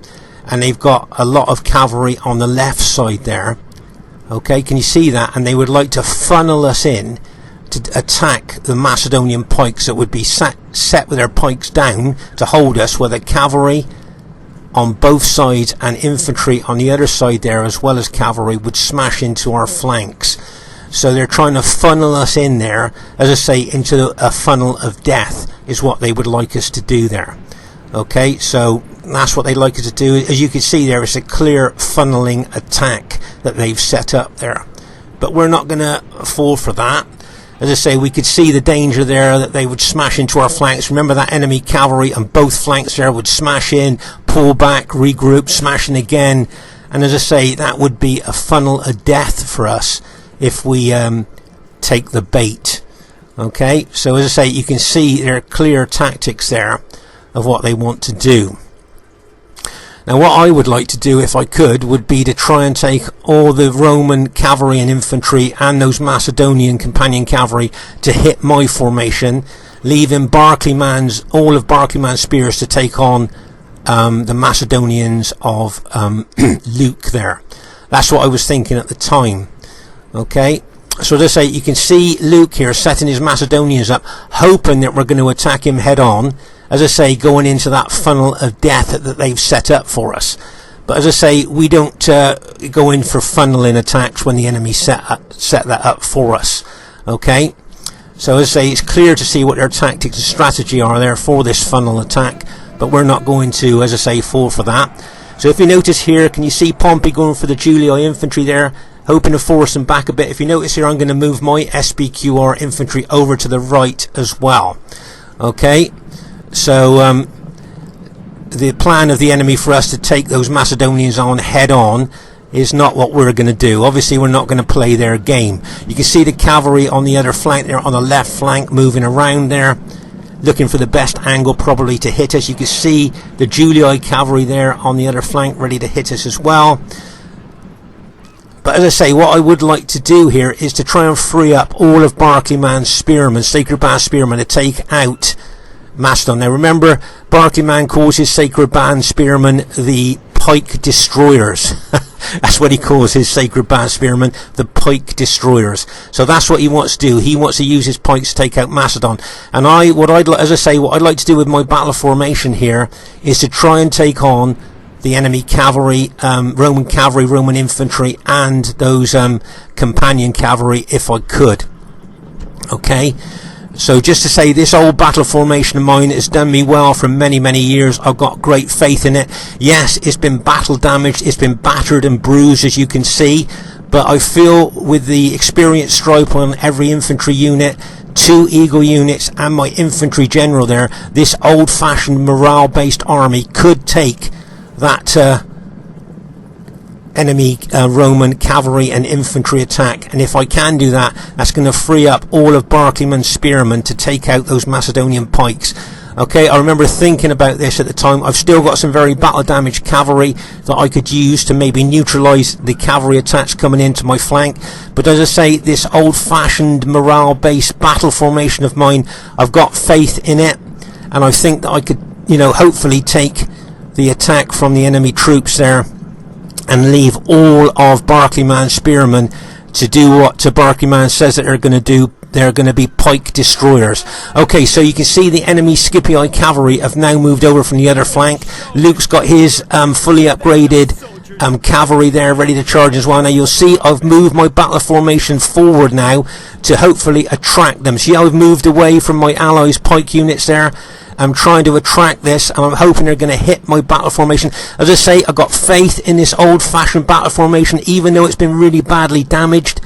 and they've got a lot of cavalry on the left side there? Okay, can you see that? And they would like to funnel us in to attack the Macedonian pikes that would be set with their pikes down to hold us, where the cavalry on both sides and infantry on the other side there, as well as cavalry, would smash into our flanks. So they're trying to funnel us in there, as I say, into a funnel of death is what they would like us to do there. Okay, so that's what they'd like us to do. As you can see there, it's a clear funneling attack that they've set up there. But we're not going to fall for that. As I say, we could see the danger there that they would smash into our flanks. Remember that enemy cavalry on both flanks there would smash in, pull back, regroup, smashing again. And as I say, that would be a funnel of death for us if we take the bait. Okay, so as I say, you can see there are clear tactics there of what they want to do. Now what I would like to do, if I could, would be to try and take all the Roman cavalry and infantry and those Macedonian companion cavalry to hit my formation, leaving all of Barclayman's spears to take on the Macedonians of Luke there. That's what I was thinking at the time. Okay, so as I say, you can see Luke here setting his Macedonians up, hoping that we're going to attack him head on. As I say, going into that funnel of death that they've set up for us. But as I say, we don't go in for funneling attacks when the enemy set that up for us. Okay, so as I say, it's clear to see what their tactics and strategy are there for this funnel attack, but we're not going to, as I say, fall for that. So if you notice here, can you see Pompey going for the Julii infantry there, hoping to force them back a bit? If you notice here, I'm going to move my SBQR infantry over to the right as well. Okay, so the plan of the enemy for us to take those Macedonians on head on is not what we're going to do. Obviously we're not going to play their game. You can see the cavalry on the other flank there, on the left flank, moving around there, looking for the best angle probably to hit us. You can see the Julii cavalry there on the other flank ready to hit us as well. But as I say, what I would like to do here is to try and free up all of Barclayman's spearmen, Sacred Band spearmen, to take out Macedon. Now remember, Barclayman calls his Sacred Band spearmen the pike destroyers. That's what he calls his Sacred Band spearmen, the pike destroyers. So that's what he wants to do. He wants to use his pikes to take out Macedon. And what I'd like to do with my battle formation here is to try and take on the enemy cavalry, Roman infantry, and those companion cavalry if I could. Okay. So just to say, this old battle formation of mine has done me well for many, many years. I've got great faith in it. Yes, it's been battle damaged, it's been battered and bruised, as you can see, but I feel with the experience stripe on every infantry unit, 2 Eagle units and my infantry general there, this old-fashioned morale-based army could take that enemy Roman cavalry and infantry attack, and if I can do that, that's going to free up all of Barclayman's spearmen to take out those Macedonian pikes. Okay, I remember thinking about this at the time. I've still got some very battle damaged cavalry that I could use to maybe neutralise the cavalry attacks coming into my flank, but as I say, this old fashioned morale based battle formation of mine, I've got faith in it, and I think that I could, hopefully take the attack from the enemy troops there and leave all of Barclayman's spearmen to do what Barclayman says that they're going to do. They're going to be pike destroyers. Okay, so you can see the enemy Scipii cavalry have now moved over from the other flank. Luke's got his fully upgraded cavalry there ready to charge as well. Now you'll see I've moved my battle formation forward now to hopefully attract them. See, I've moved away from my allies' pike units there. I'm trying to attract this, and I'm hoping they're going to hit my battle formation. As I say, I've got faith in this old-fashioned battle formation, even though it's been really badly damaged.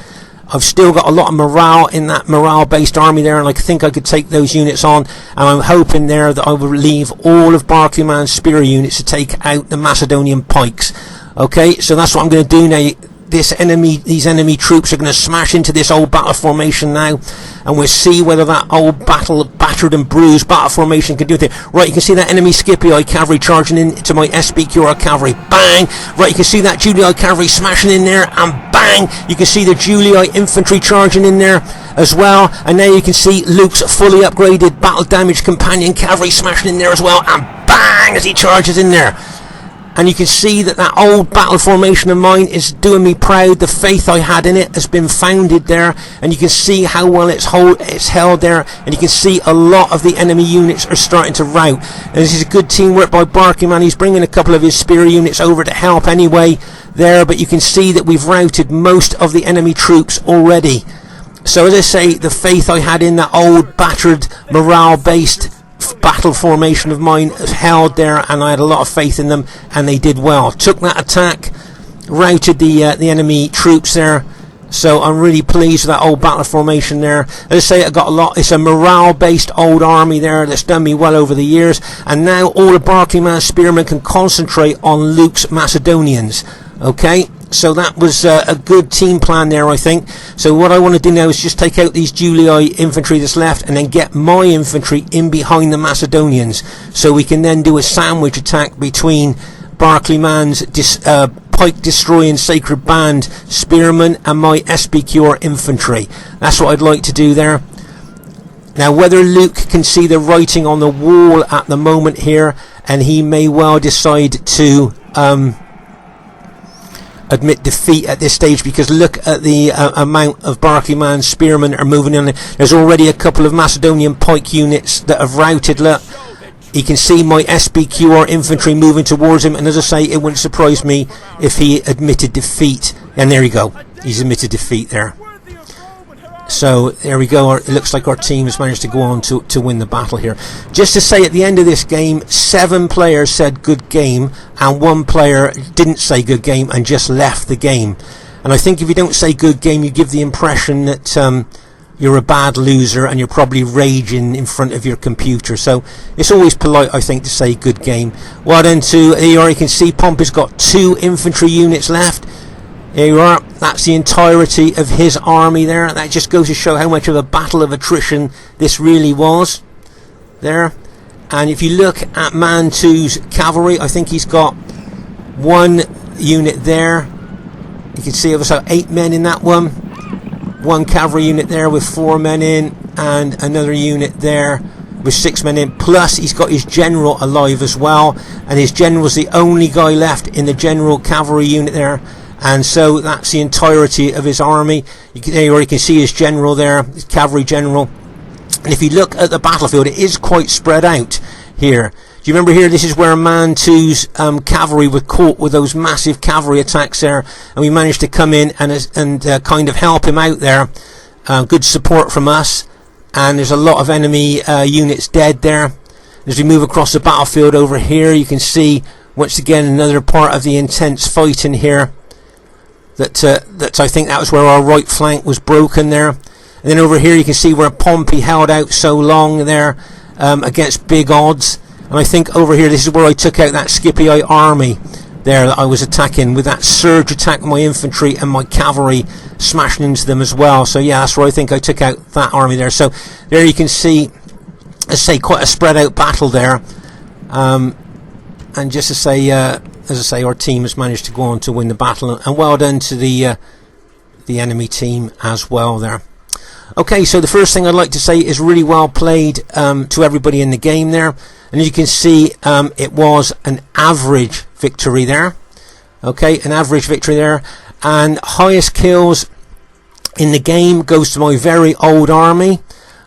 I've still got a lot of morale in that morale-based army there, and I think I could take those units on. And I'm hoping there that I will leave all of Barclayman's spear units to take out the Macedonian pikes. Okay, so that's what I'm going to do now. These enemy troops are going to smash into this old battle formation now, and we'll see whether that old battered and bruised battle formation can do it. Right, you can see that enemy Scipii cavalry charging into my SBQR cavalry. Bang! Right, you can see that Julii cavalry smashing in there, and bang! You can see the Julii infantry charging in there as well, and now you can see Luke's fully upgraded battle damaged companion cavalry smashing in there as well, and bang! As he charges in there. And you can see that that old battle formation of mine is doing me proud. The faith I had in it has been founded there, and you can see how well it's held there, and you can see a lot of the enemy units are starting to rout. And this is a good teamwork by Barclayman. He's bringing a couple of his spear units over to help anyway there, but you can see that we've routed most of the enemy troops already. So as I say, the faith I had in that old battered morale based battle formation of mine has held there, and I had a lot of faith in them, and they did well. Took that attack, routed the enemy troops there, so I'm really pleased with that old battle formation there. As I say, I got a lot. It's a morale based old army there that's done me well over the years, and now all the Barclayman spearmen can concentrate on Luke's Macedonians. Okay, so that was a good team plan there, I think. So what I want to do now is just take out these Julii infantry that's left, and then get my infantry in behind the Macedonians, so we can then do a sandwich attack between Barclayman's pike destroying sacred band spearmen and my SBQR infantry. That's what I'd like to do there. Now, whether Luke can see the writing on the wall at the moment here, and he may well decide to admit defeat at this stage, because look at the amount of Barclayman's spearmen are moving in. There's already a couple of Macedonian pike units that have routed. Look, he can see my SBQR infantry moving towards him, and as I say, it wouldn't surprise me if he admitted defeat. And there you go, he's admitted defeat there. So there we go. It looks like our team has managed to go on to win the battle here. Just to say, at the end of this game, 7 players said good game and 1 player didn't say good game and just left the game. And I think if you don't say good game, you give the impression that you're a bad loser and you're probably raging in front of your computer. So it's always polite, I think, to say good game. Well done to, here you can see Pompey's got 2 infantry units left. Here you are, that's the entirety of his army there. That just goes to show how much of a battle of attrition this really was there. And if you look at Man 2's cavalry, I think he's got 1 unit there. You can see also 8 men in that one. 1 cavalry unit there with 4 men in, and another unit there with 6 men in, plus he's got his general alive as well, and his general's the only guy left in the general cavalry unit there. And so that's the entirety of his army. You can see his general there, his cavalry general. And if you look at the battlefield, it is quite spread out here. Do you remember here, this is where Man 2's cavalry were caught with those massive cavalry attacks there, and we managed to come in and kind of help him out there. Good support from us, and there's a lot of enemy units dead there. As we move across the battlefield over here, you can see once again another part of the intense fighting here. That I think that was where our right flank was broken there. And then over here you can see where Pompey held out so long there against big odds. And I think over here, this is where I took out that Scipio army there that I was attacking, with that surge attack of my infantry and my cavalry smashing into them as well. So yeah, that's where I think I took out that army there. So there you can see, let's say, quite a spread out battle there. And just to say, as I say, our team has managed to go on to win the battle, and well done to the enemy team as well there. Okay, so the first thing I'd like to say is really well played to everybody in the game there, and as you can see, it was an average victory there. Okay, an average victory there, and highest kills in the game goes to my very old army.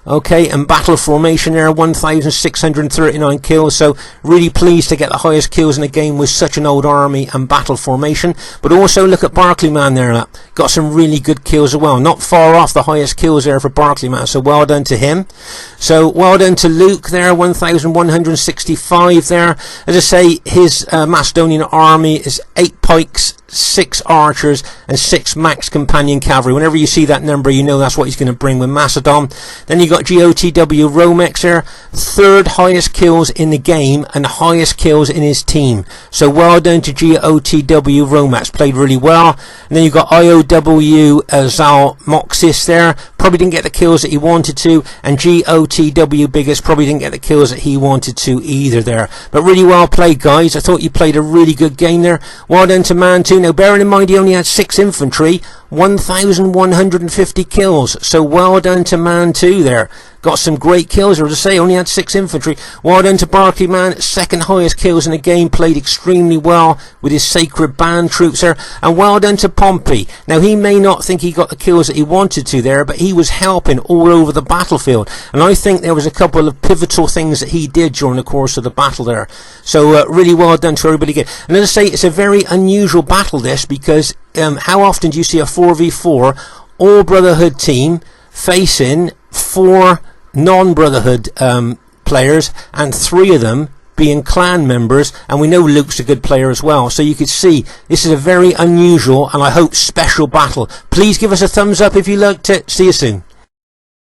Okay, and battle formation there, 1,639 kills, so really pleased to get the highest kills in the game with such an old army and battle formation. But also look at Barclayman there, got some really good kills as well, not far off the highest kills there for Barclayman, so well done to him. So well done to Luke there, 1,165 there. As I say, his Macedonian army is 8 pikes, 6 archers and 6 max companion cavalry. Whenever you see that number, you know that's what he's going to bring with Macedon. Then you got GOTW Romex there, 3rd highest kills in the game and highest kills in his team. So well done to GOTW Romex, played really well. And then you got IOW Zal Moxis there, probably didn't get the kills that he wanted to, and GOTW Biggest probably didn't get the kills that he wanted to either there. But really well played, guys. I thought you played a really good game there. Well done to Man 2. Now bearing in mind he only had 6 infantry, 1,150 kills, so well done to Man 2 there. Got some great kills, or as I say, only had 6 infantry. Well done to Barclayman, 2nd highest kills in the game, played extremely well with his sacred band troops there. And well done to Pompey. Now he may not think he got the kills that he wanted to there, but he was helping all over the battlefield, and I think there was a couple of pivotal things that he did during the course of the battle there. So really well done to everybody again. And as I say, it's a very unusual battle this, because how often do you see a 4v4 all Brotherhood team facing 4 non-Brotherhood players, and 3 of them being clan members, and we know Luke's a good player as well. So you could see this is a very unusual and I hope special battle. Please give us a thumbs up if you liked it. See you soon.